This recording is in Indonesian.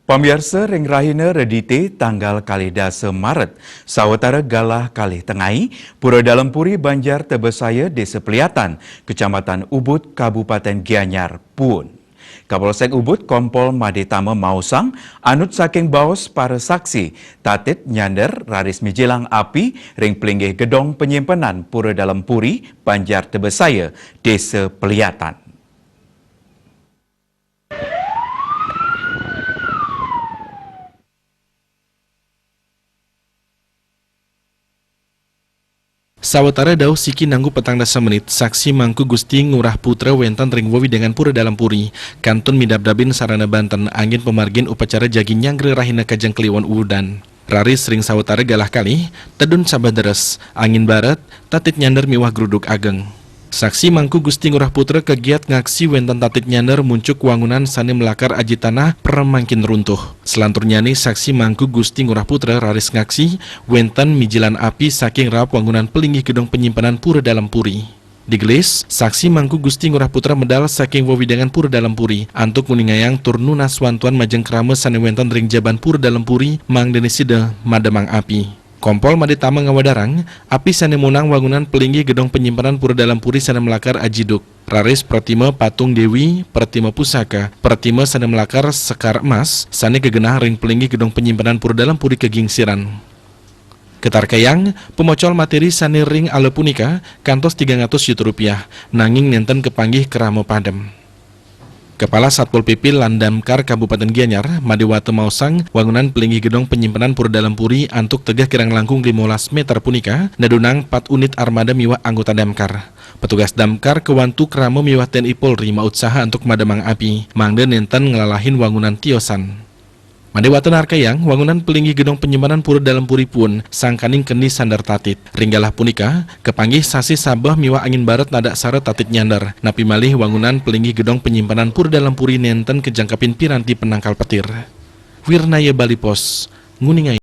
Pamiarsa ring rahina redite tanggal kalih dasa Maret, sawetara galah kalih tengai, Pura Dalam Puri Banjar Tebesaya Desa Peliatan, Kecamatan Ubud, Kabupaten Gianyar, Puun. Kapolsek Ubud Kompol Madetama Mausang, anut saking baos para saksi, tatit nyander raris mijilang api ring pelinggih gedong penyimpanan Pura Dalam Puri Banjar Tebesaya Desa Peliatan. Sawetara dau siki nanggu petang dasa menit, saksi Mangku Gusti Ngurah Putra Wentan ring wawi dengan Pura Dalam Puri, Kantun Midabdabin Sarana Banten, angin pemargin upacara jagi nyangre rahina kajang kliwon udan. Raris ring sawetara galah kali, tedun sabaderes, angin barat, tatit nyander miwah gruduk ageng. Saksi Mangku Gusti Ngurah Putra kegiat ngaksi wentan tatit nyander muncuk wangunan sane melakar aji tanah peremangkin runtuh. Selantur nyani saksi Mangku Gusti Ngurah Putra raris ngaksi wentan mijilan api saking rap wangunan pelinggih gedung penyimpanan Pura Dalam Puri. Digelis, saksi Mangku Gusti Ngurah Putra medal saking wawidangan Pura Dalam Puri, antuk muningayang turnuna swantuan majeng krama sane wentan ring jaban Pura Dalam Puri mang denisida madamang api. Kompol Madetama ngawadarang, api sane munang wangunan pelinggih gedong penyimpanan Pura Dalam Puri sane melakar ajiduk. Raris Pratima Patung Dewi, Pratima Pusaka, Pratima sane melakar sekar emas, sane kegenah ring pelinggih gedong penyimpanan Pura Dalam Puri kegingsiran. Ketarkayang, pemocol materi sane ring ale punika, kantos 300 juta rupiah, nanging nenten kepanggih keramo padem. Kepala Satpol PP Landamkar Kabupaten Gianyar, Madewate Mausang, wangunan pelinggih gedong penyimpanan Pura Dalam Puri antuk tegah kirang langkung 15 meter punika, nadunang 4 unit armada miwah anggota damkar. Petugas damkar kewantu kramo miwah TNI Polri mautsaha untuk madamang api, mangde nenten ngelalahin wangunan tiosan. Madewate Narkayang, wangunan pelinggih gedong penyimpanan Pura Dalam Puri pun sangkaning keni sandar tatit. Ringgalah punika, kepanggih sasi sabah miwah angin barat nada sare tatit nyandar. Napi malih wangunan pelinggih gedong penyimpanan Pura Dalam Puri nenten kejangkapin piranti penangkal petir. Wirnaya Bali Pos, Nguningai.